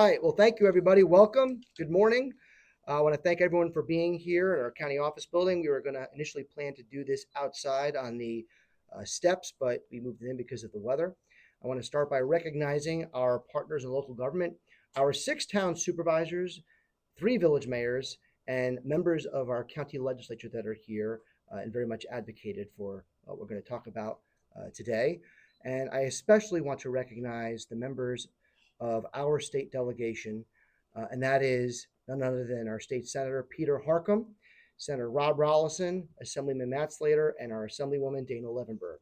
right. Well, thank you, everybody. Welcome. Good morning. I want to thank everyone for being here at our county office building. We were going to initially plan to do this outside on the steps, but we moved it in because of the weather. I want to start by recognizing our partners in local government, our 6 town supervisors, 3 village mayors, and members of our county legislature that are here and very much advocated for what we're going to talk about today. And I especially want to recognize the members of our state delegation, and that is none other than our state senator, Peter Harcum, Senator Rob Rollison, Assemblyman Matt Slater, and our Assemblywoman Dana Levenberg.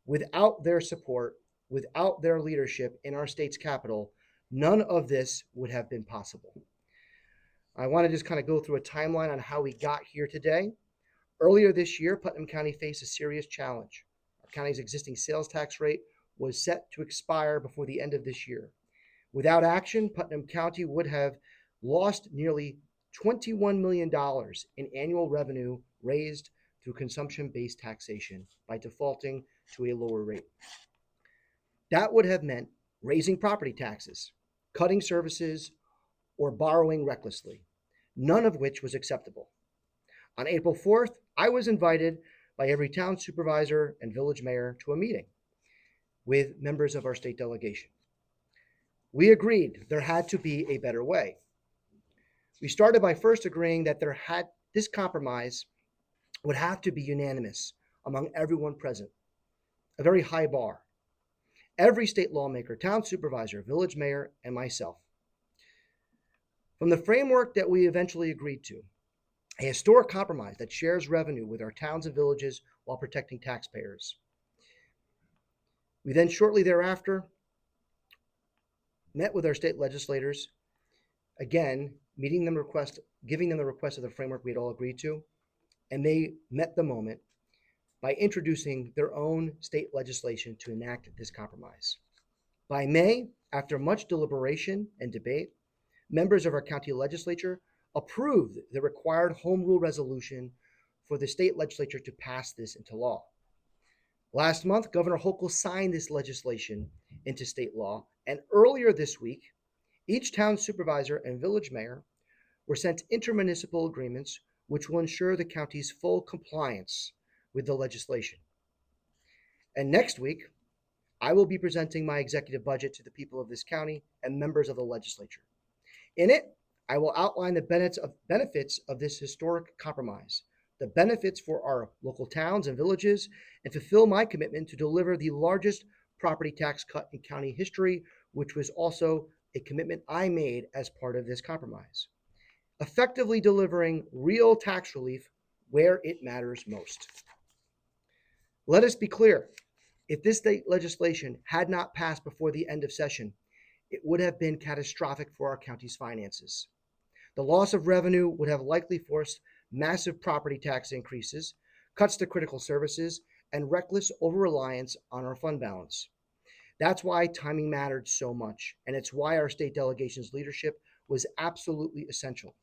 Without their support, without their leadership in our state's capital, none of this would have been possible. I want to just kind of go through a timeline on how we got here today. Earlier this year, Putnam County faced a serious challenge. Our county's existing sales tax rate was set to expire before the end of this year. Without action, Putnam County would have lost nearly $21 million in annual revenue raised through consumption-based taxation by defaulting to a lower rate. That would have meant raising property taxes, cutting services, or borrowing recklessly, none of which was acceptable. On April 4th, I was invited by every town supervisor and village mayor to a meeting with members of our state delegation. We agreed there had to be a better way. We started by first agreeing that this compromise would have to be unanimous among everyone present, a very high bar. Every state lawmaker, town supervisor, village mayor, and myself. From the framework that we eventually agreed to, a historic compromise that shares revenue with our towns and villages while protecting taxpayers. We then shortly thereafter met with our state legislators, again, giving them the request of the framework we had all agreed to, and they met the moment by introducing their own state legislation to enact this compromise. By May, after much deliberation and debate, members of our county legislature approved the required home rule resolution for the state legislature to pass this into law. Last month, Governor Hochul signed this legislation into state law, and earlier this week, each town supervisor and village mayor were sent intermunicipal agreements which will ensure the county's full compliance with the legislation. And next week, I will be presenting my executive budget to the people of this county and members of the legislature. In it, I will outline the benefits of this historic compromise, the benefits for our local towns and villages, and fulfill my commitment to deliver the largest property tax cut in county history, which was also a commitment I made as part of this compromise, effectively delivering real tax relief where it matters most. Let us be clear. If this state legislation had not passed before the end of session, it would have been catastrophic for our county's finances. The loss of revenue would have likely forced massive property tax increases, cuts to critical services, and reckless over-reliance on our fund balance. That's why timing mattered so much, and it's why our state delegation's leadership was absolutely essential.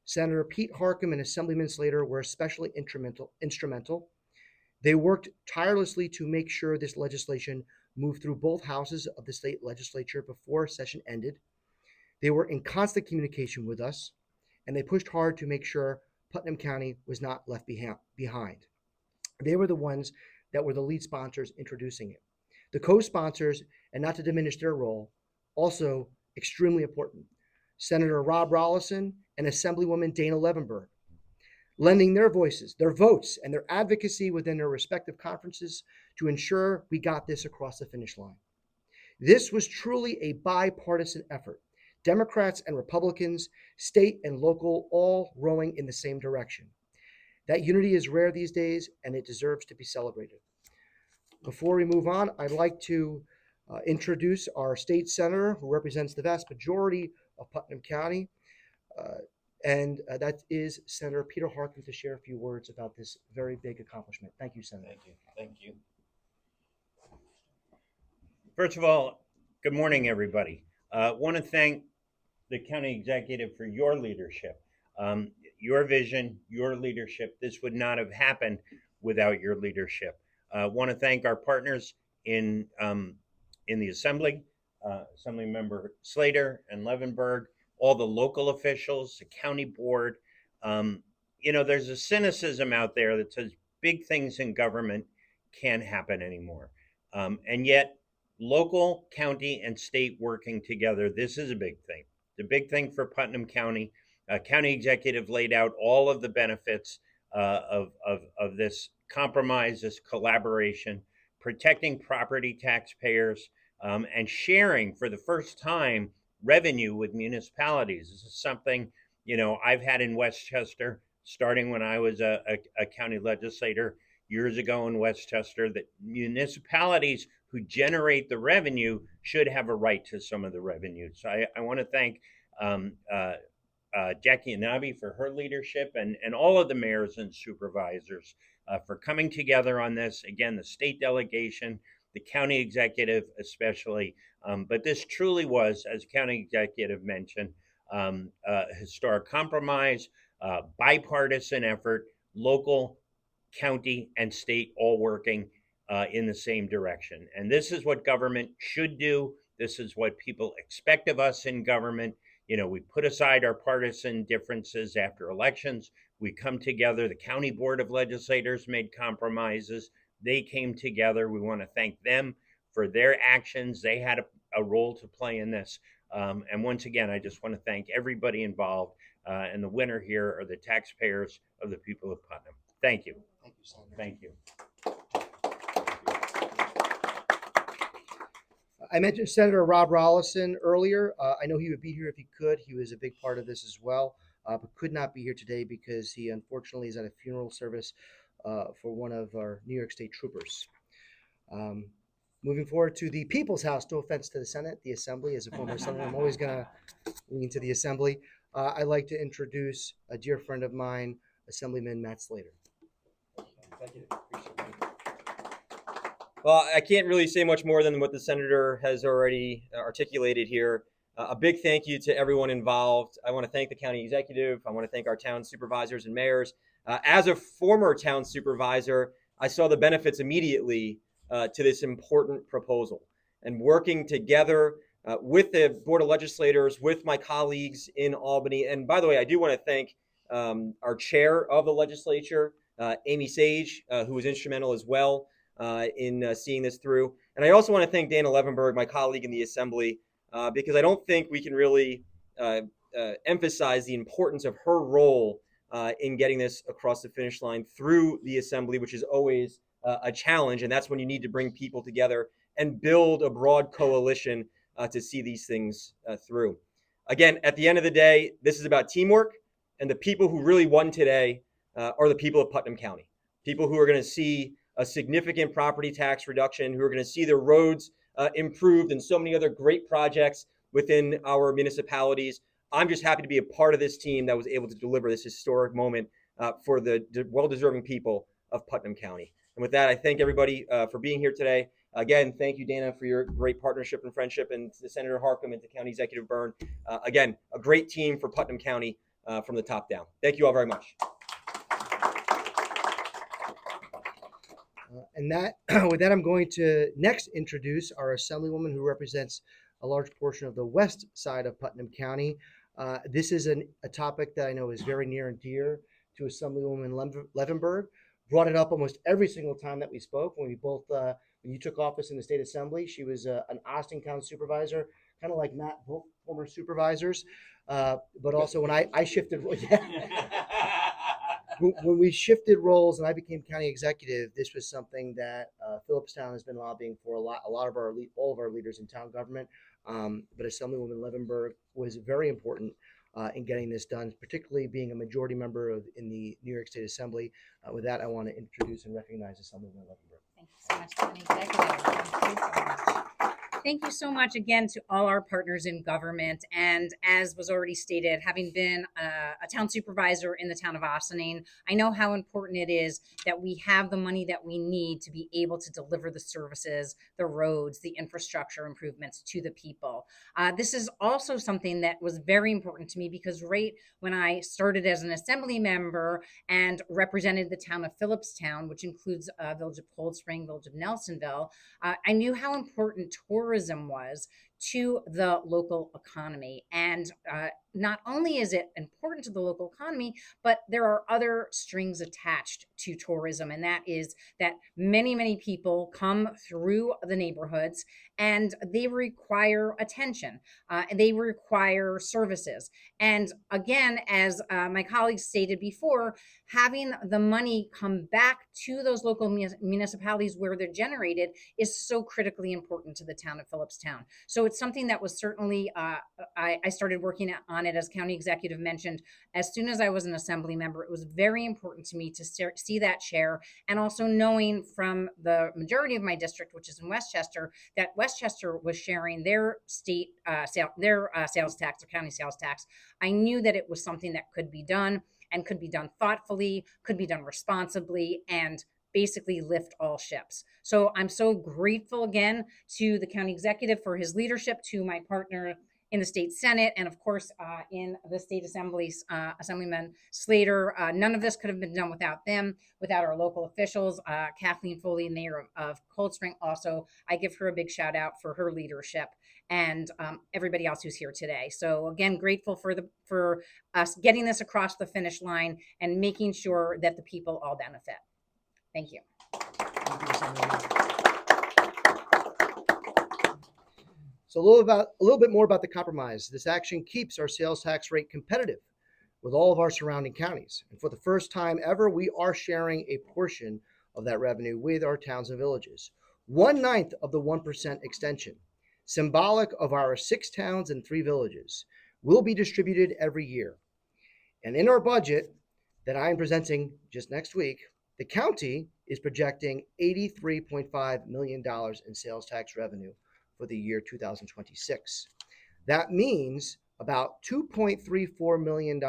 Senator Pete Harcum and Assemblyman Slater were especially instrumental. They worked tirelessly to make sure this legislation moved through both houses of the state legislature before session ended. They were in constant communication with us, and they pushed hard to make sure Putnam County was not left behind. They were the ones that were the lead sponsors introducing it. The co-sponsors, and not to diminish their role, also extremely important. Senator Rob Rollison and Assemblywoman Dana Levenberg, lending their voices, their votes, and their advocacy within their respective conferences to ensure we got this across the finish line. This was truly a bipartisan effort. Democrats and Republicans, state and local, all rowing in the same direction. That unity is rare these days, and it deserves to be celebrated. Before we move on, I'd like to introduce our state senator who represents the vast majority of Putnam County, and that is Senator Peter Harcum, to share a few words about this very big accomplishment. Thank you, Senator. Thank you. First of all, good morning, everybody. Want to thank the county executive for your leadership, your vision, your leadership. This would not have happened without your leadership. Want to thank our partners in the assembly, Assemblymember Slater and Levenberg, all the local officials, the county board. Um, there's a cynicism out there that says big things in government can't happen anymore. And yet, local, county, and state working together, this is a big thing. The big thing for Putnam County. County executive laid out all of the benefits of this compromise, this collaboration, protecting property taxpayers, and sharing for the first time revenue with municipalities. This is something I've had in Westchester starting when I was a county legislator years ago in Westchester. That municipalities who generate the revenue should have a right to some of the revenue. So I want to thank um, Jackie Anabi for her leadership, and all of the mayors and supervisors for coming together on this. Again, the state delegation, the county executive especially. But this truly was, as county executive mentioned, historic compromise, bipartisan effort, local, county, and state all working in the same direction. And this is what government should do. This is what people expect of us in government. We put aside our partisan differences after elections. We come together. The County Board of Legislators made compromises. They came together. We want to thank them for their actions. They had a role to play in this. And once again, I just want to thank everybody involved. And the winner here are the taxpayers of the people of Putnam. Thank you. Thank you, Senator. Thank you. I mentioned Senator Rob Rollison earlier. I know he would be here if he could. He was a big part of this as well, but could not be here today because he unfortunately is at a funeral service for one of our New York State troopers. Moving forward to the People's House, no offense to the Senate, the Assembly. As a former Senator, I'm always going to lean to the Assembly. I'd like to introduce a dear friend of mine, Assemblyman Matt Slater. Thank you. Well, I can't really say much more than what the senator has already articulated here. A big thank you to everyone involved. I want to thank the county executive. I want to thank our town supervisors and mayors. As a former town supervisor, I saw the benefits immediately to this important proposal. And working together with the Board of Legislators, with my colleagues in Albany. And by the way, I do want to thank our chair of the legislature, Amy Sage, who was instrumental as well in seeing this through. And I also want to thank Dana Levenberg, my colleague in the Assembly, because I don't think we can really emphasize the importance of her role in getting this across the finish line through the Assembly, which is always a challenge. And that's when you need to bring people together and build a broad coalition to see these things through. Again, at the end of the day, this is about teamwork, and the people who really won today are the people of Putnam County, people who are going to see a significant property tax reduction, who are going to see their roads improved and so many other great projects within our municipalities. I'm just happy to be a part of this team that was able to deliver this historic moment for the well-deserving people of Putnam County. And with that, I thank everybody for being here today. Again, thank you, Dana, for your great partnership and friendship, and to Senator Harcum and to County Executive Byrne. Again, a great team for Putnam County from the top down. Thank you all very much. With that, I'm going to next introduce our Assemblywoman who represents a large portion of the west side of Putnam County. This is a topic that I know is very near and dear to Assemblywoman Levenberg. Brought it up almost every single time that we spoke. When you took office in the state assembly, she was an Austin Town supervisor, kind of like Matt, both former supervisors. But also when I shifted, when we shifted roles and I became county executive, this was something that Phillipstown has been lobbying for all of our leaders in town government. But Assemblywoman Levenberg was very important in getting this done, particularly being a majority member in the New York State Assembly. With that, I want to introduce and recognize Assemblywoman Levenberg. Thank you so much, County Executive. Thank you so much. Thank you so much again to all our partners in government. And as was already stated, having been a town supervisor in the town of Ossining, I know how important it is that we have the money that we need to be able to deliver the services, the roads, the infrastructure improvements to the people. This is also something that was very important to me because right when I started as an assembly member and represented the town of Phillipstown, which includes Village of Cold Spring, Village of Nelsonville, I knew how important tourism was to the local economy. And not only is it important to the local economy, but there are other strings attached to tourism. And that is that many people come through the neighborhoods and they require attention, and they require services. And again, as my colleagues stated before, having the money come back to those local municipalities where they're generated is so critically important to the town of Phillipstown. So it's something that was certainly, I started working on it, as county executive mentioned, as soon as I was an assembly member. It was very important to me to see that share, and also knowing from the majority of my district, which is in Westchester, that Westchester was sharing their state sales tax, or county sales tax. I knew that it was something that could be done, and could be done thoughtfully, could be done responsibly, and basically lift all ships. So I'm so grateful again to the county executive for his leadership, to my partner in the state Senate, and of course in the state assemblies, Assemblyman Slater. None of this could have been done without them, without our local officials. Kathleen Foley, mayor of Cold Spring, also, I give her a big shout out for her leadership, and everybody else who's here today. So again, grateful for us getting this across the finish line and making sure that the people all benefit. Thank you. So a little bit more about the compromise. This action keeps our sales tax rate competitive with all of our surrounding counties. And for the first time ever, we are sharing a portion of that revenue with our towns and villages. 1/9 of the 1% extension, symbolic of our 6 towns and 3 villages, will be distributed every year. And in our budget that I am presenting just next week, the county is projecting $83.5 million in sales tax revenue for the year 2026. That means about $2.34 million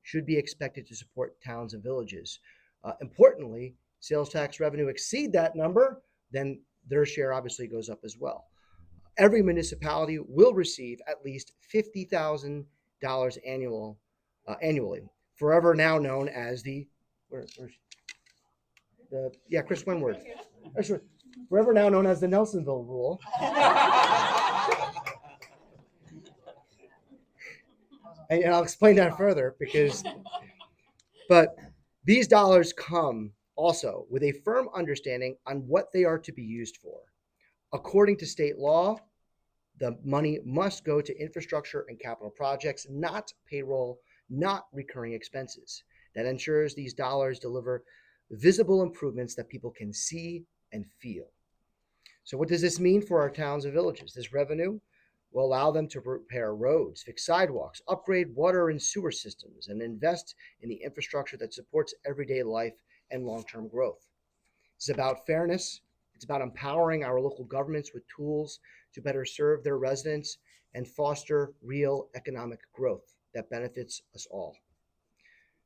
should be expected to support towns and villages. Importantly, sales tax revenue exceed that number, then their share obviously goes up as well. Every municipality will receive at least $50,000 annually, forever now known as Chris Winward. Forever now known as the Nelsonville rule. And I'll explain that further but these dollars come also with a firm understanding on what they are to be used for. According to state law, the money must go to infrastructure and capital projects, not payroll, not recurring expenses. That ensures these dollars deliver visible improvements that people can see and feel. So what does this mean for our towns and villages? This revenue will allow them to repair roads, fix sidewalks, upgrade water and sewer systems, and invest in the infrastructure that supports everyday life and long-term growth. It's about fairness. It's about empowering our local governments with tools to better serve their residents and foster real economic growth that benefits us all.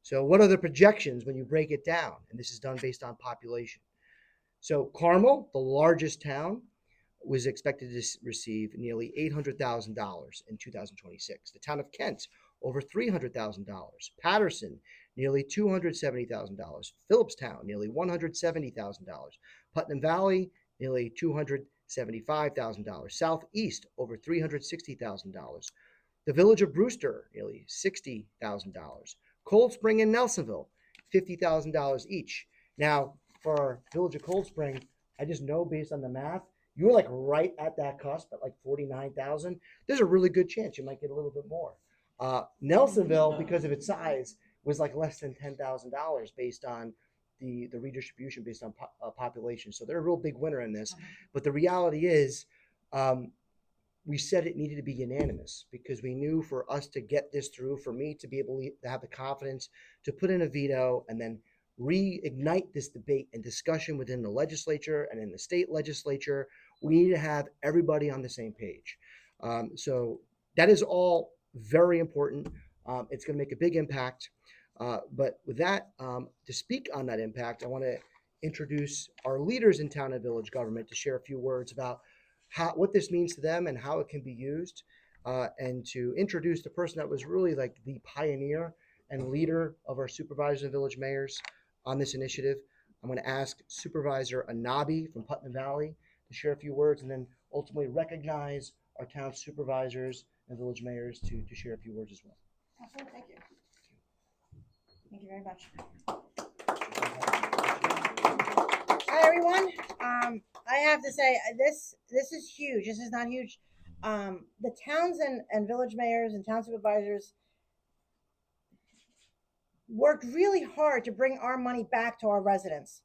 So what are the projections when you break it down? And this is done based on population. So Carmel, the largest town, was expected to receive nearly $800,000 in 2026. The town of Kent, over $300,000. Patterson, nearly $270,000. Phillipstown, nearly $170,000. Putnam Valley, nearly $275,000. Southeast, over $360,000. The village of Brewster, nearly $60,000. Cold Spring and Nelsonville, $50,000 each. Now, for our village of Cold Spring, I just know based on the math, you're like right at that cusp at like 49,000. There's a really good chance you might get a little bit more. Nelsonville, because of its size, was like less than $10,000 based on the redistribution based on population. So they're a real big winner in this. But the reality is, we said it needed to be unanimous because we knew for us to get this through, for me to be able to have the confidence to put in a veto and then reignite this debate and discussion within the legislature and in the state legislature, we need to have everybody on the same page. So that is all very important. It's going to make a big impact. But with that, to speak on that impact, I want to introduce our leaders in town and village government to share a few words about what this means to them and how it can be used, and to introduce the person that was really like the pioneer and leader of our supervisors and village mayors on this initiative. I'm going to ask Supervisor Anabi from Putnam Valley to share a few words and then ultimately recognize our town supervisors and village mayors to share a few words as well. Absolutely, thank you. Thank you very much. Hi, everyone. I have to say, this is huge. This is not huge. The towns and village mayors and town supervisors worked really hard to bring our money back to our residents.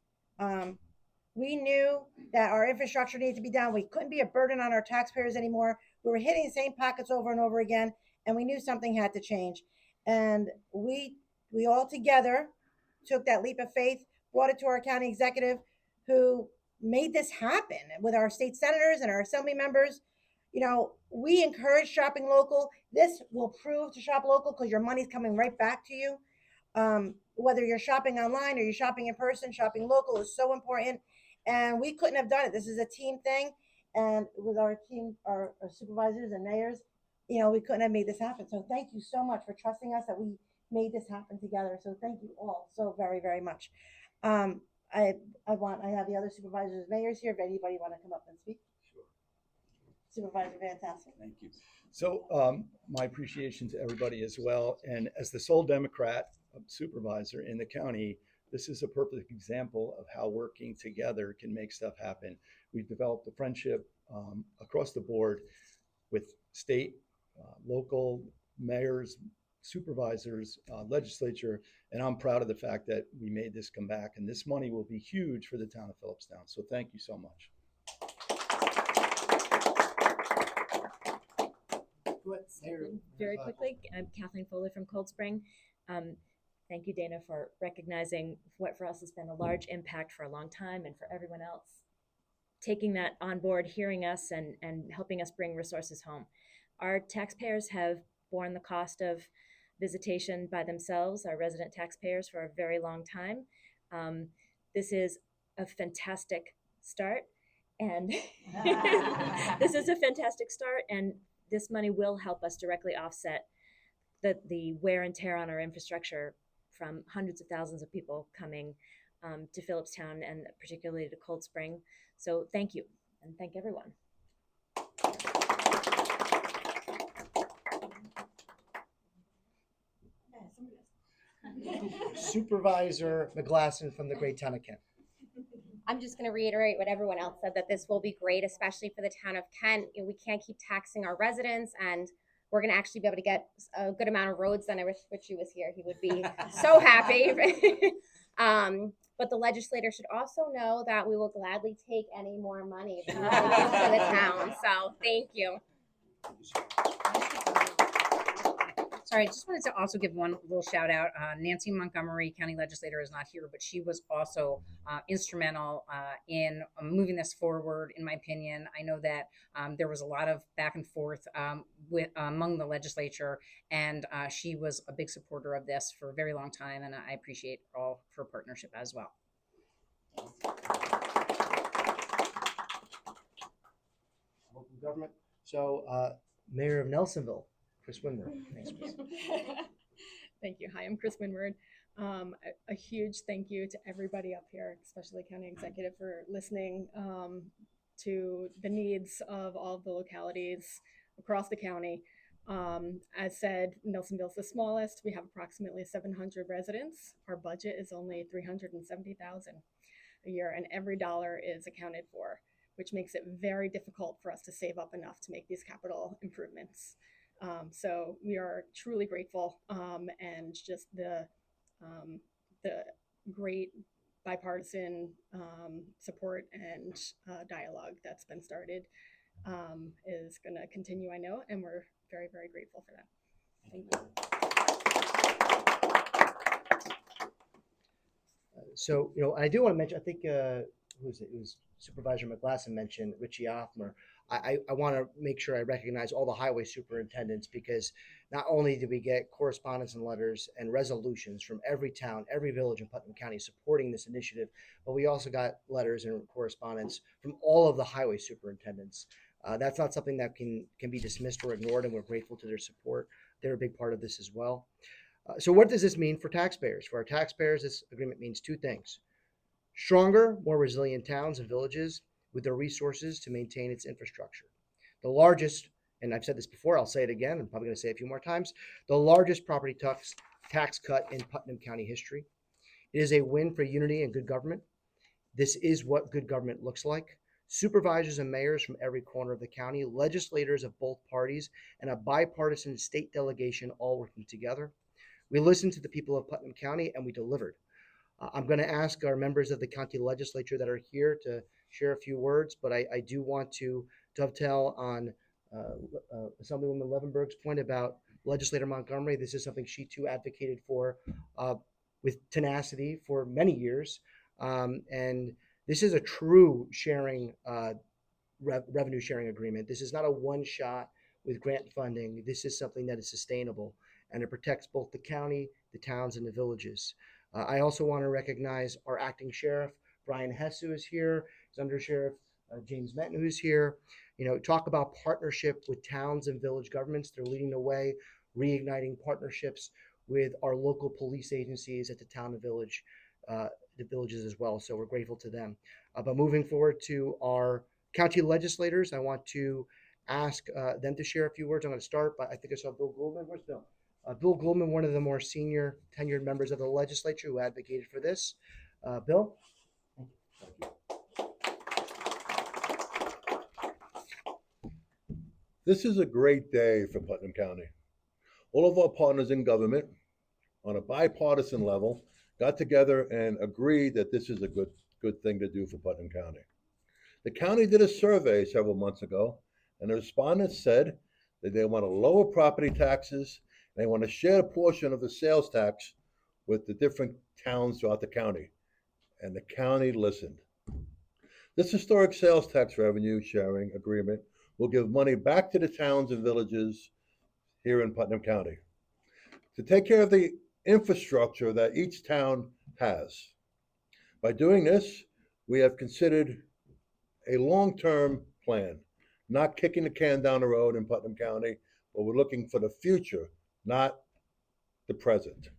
We knew that our infrastructure needed to be done. We couldn't be a burden on our taxpayers anymore. We were hitting the same pockets over and over again, and we knew something had to change. And we all together took that leap of faith, brought it to our county executive, who made this happen with our state senators and our assembly members. You know, we encourage shopping local. This will prove to shop local because your money's coming right back to you. Whether you're shopping online or you're shopping in person, shopping local is so important. And we couldn't have done it. This is a team thing. And with our team, our supervisors and mayors, you know, we couldn't have made this happen. So thank you so much for trusting us that we made this happen together. So thank you all so very, very much. I have the other supervisors, mayors here. If anybody want to come up and speak. Sure. Supervisor Fantastic. Thank you. So my appreciation to everybody as well. And as the sole Democrat supervisor in the county, this is a perfect example of how working together can make stuff happen. We've developed a friendship across the board with state, local mayors, supervisors, legislature, and I'm proud of the fact that we made this come back. And this money will be huge for the town of Phillipstown. So thank you so much. Very quickly, I'm Kathleen Foley from Cold Spring. Thank you, Dana, for recognizing what for us has been a large impact for a long time, and for everyone else taking that on board, hearing us, and helping us bring resources home. Our taxpayers have borne the cost of visitation by themselves, our resident taxpayers, for a very long time. This is a fantastic start, and this is a fantastic start, and this money will help us directly offset the wear and tear on our infrastructure from hundreds of thousands of people coming to Phillipstown and particularly to Cold Spring. So thank you, and thank everyone. Supervisor McGlasson from the great town of Kent. I'm just going to reiterate what everyone else said, that this will be great, especially for the town of Kent. You know, we can't keep taxing our residents, and we're going to actually be able to get a good amount of roads done. I wish Richie was here. He would be so happy. But the legislator should also know that we will gladly take any more money from the town. So thank you. Sorry, I just wanted to also give one little shout out. Nancy Montgomery, county legislator, is not here, but she was also instrumental in moving this forward, in my opinion. I know that there was a lot of back and forth among the legislature, and she was a big supporter of this for a very long time, and I appreciate all her partnership as well. Local government. So, Mayor of Nelsonville, Chris Winward. Thanks, Chris. Thank you. Hi, I'm Chris Winward. A huge thank you to everybody up here, especially County Executive, for listening to the needs of all of the localities across the county. As said, Nelsonville's the smallest. We have approximately 700 residents. Our budget is only $370,000 a year, and every dollar is accounted for, which makes it very difficult for us to save up enough to make these capital improvements. So we are truly grateful, and just the great bipartisan support and dialogue that's been started is going to continue, I know, and we're very, very grateful for that. Thank you. So, I do want to mention, I think, who was it? It was Supervisor McGlasson mentioned Richie Offmer. I want to make sure I recognize all the highway superintendents, because not only did we get correspondence and letters and resolutions from every town, every village in Putnam County supporting this initiative, but we also got letters and correspondence from all of the highway superintendents. That's not something that can be dismissed or ignored, and we're grateful to their support. They're a big part of this as well. So what does this mean for taxpayers? For our taxpayers, this agreement means two things: stronger, more resilient towns and villages with the resources to maintain its infrastructure. The largest and I've said this before, I'll say it again, I'm probably going to say it a few more times, the largest property tax cut in Putnam County history. It is a win for unity and good government. This is what good government looks like. Supervisors and mayors from every corner of the county, legislators of both parties, and a bipartisan state delegation all working together. We listened to the people of Putnam County and we delivered. I'm going to ask our members of the county legislature that are here to share a few words, but I do want to dovetail on Assemblywoman Levenberg's point about legislator Montgomery. This is something she too advocated for with tenacity for many years. And this is a true sharing, revenue sharing agreement. This is not a one shot with grant funding. This is something that is sustainable and it protects both the county, the towns, and the villages. I also want to recognize our acting sheriff, Brian Hess, who is here, his under sheriff, James Menton, who's here. You know, talk about partnership with towns and village governments. They're leading the way, reigniting partnerships with our local police agencies at the town and village, the villages as well. So we're grateful to them. But moving forward to our county legislators, I want to ask them to share a few words. I'm going to start, but I think I saw Bill Goldman. Where's Bill? Bill Goldman, one of the more senior tenured members of the legislature who advocated for this. Bill? This is a great day for Putnam County. All of our partners in government on a bipartisan level got together and agreed that this is a good thing to do for Putnam County. The county did a survey several months ago, and the respondents said that they want to lower property taxes. They want to share a portion of the sales tax with the different towns throughout the county. And the county listened. This historic sales tax revenue sharing agreement will give money back to the towns and villages here in Putnam County to take care of the infrastructure that each town has. By doing this, we have considered a long-term plan, not kicking the can down the road in Putnam County, but we're looking for the future, not the present.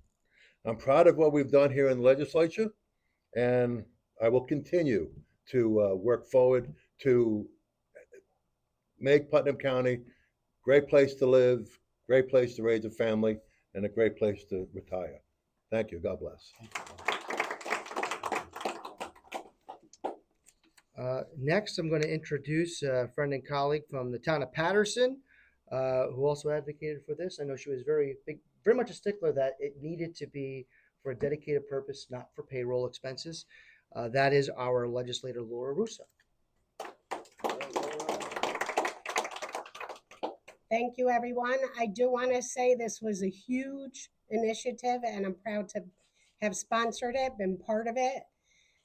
I'm proud of what we've done here in the legislature, and I will continue to work forward to make Putnam County a great place to live, great place to raise a family, and a great place to retire. Thank you. God bless. Next, I'm going to introduce a friend and colleague from the town of Patterson, who also advocated for this. I know she was very much a stickler that it needed to be for a dedicated purpose, not for payroll expenses. That is our legislator, Laura Russo. Thank you, everyone. I do want to say this was a huge initiative, and I'm proud to have sponsored it, been part of it.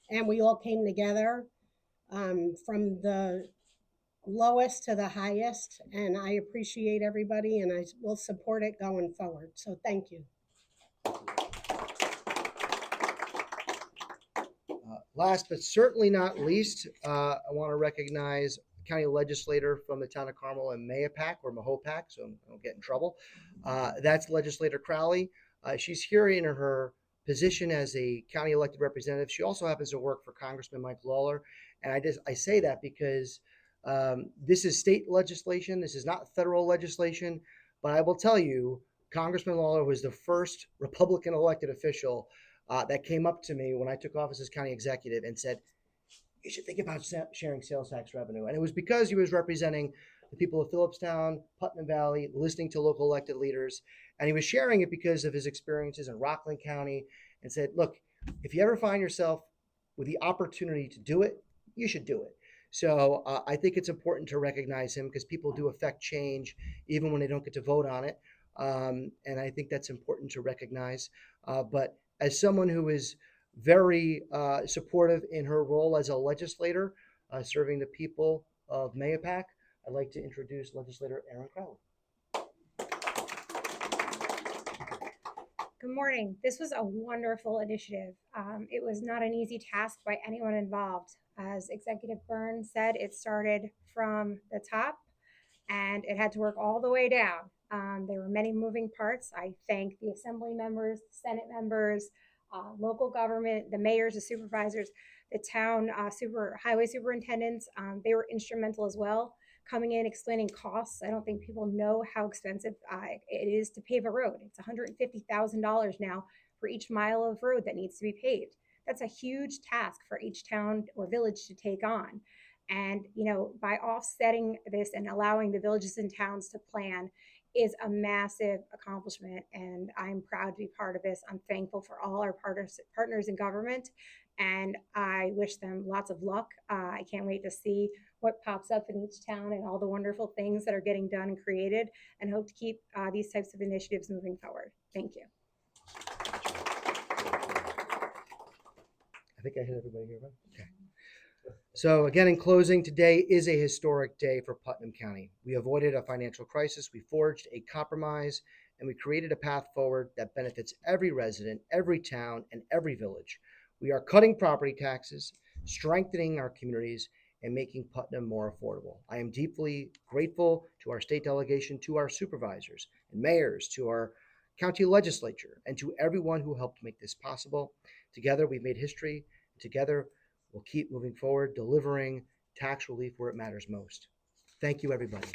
And we all came together from the lowest to the highest. And I appreciate everybody, and I will support it going forward. So thank you. Last but certainly not least, I want to recognize county legislator from the town of Carmel and Mahopac, or Mahopac, so I don't get in trouble. That's Legislator Crowley. She's here in her position as a county elected representative. She also happens to work for Congressman Mike Lawler. And I say that because this is state legislation. This is not federal legislation. But I will tell you, Congressman Lawler was the first Republican elected official that came up to me when I took office as county executive and said, you should think about sharing sales tax revenue. And it was because he was representing the people of Phillipstown, Putnam Valley, listening to local elected leaders. And he was sharing it because of his experiences in Rockland County, and said, look, if you ever find yourself with the opportunity to do it, you should do it. So I think it's important to recognize him because people do affect change even when they don't get to vote on it. And I think that's important to recognize. But as someone who is very supportive in her role as a legislator, serving the people of Mahopac, I'd like to introduce Legislator Erin Crowley. Good morning. This was a wonderful initiative. It was not an easy task by anyone involved. As Executive Burns said, it started from the top and it had to work all the way down. There were many moving parts. I thank the Assembly members, the Senate members, local government, the mayors, the supervisors, the town highway superintendents. They were instrumental as well. coming in explaining costs. I don't think people know how expensive it is to pave a road. It's $150,000 now for each mile of road that needs to be paved. That's a huge task for each town or village to take on. And, by offsetting this and allowing the villages and towns to plan is a massive accomplishment. And I'm proud to be part of this. I'm thankful for all our partners in government. And I wish them lots of luck. I can't wait to see what pops up in each town and all the wonderful things that are getting done and created, and hope to keep these types of initiatives moving forward. Thank you. I think I hit everybody here, right? Okay. So again, in closing, today is a historic day for Putnam County. We avoided a financial crisis, we forged a compromise, and we created a path forward that benefits every resident, every town, and every village. We are cutting property taxes, strengthening our communities, and making Putnam more affordable. I am deeply grateful to our state delegation, to our supervisors and mayors, to our county legislature, and to everyone who helped make this possible. Together, we've made history. Together, we'll keep moving forward, delivering tax relief where it matters most. Thank you, everybody.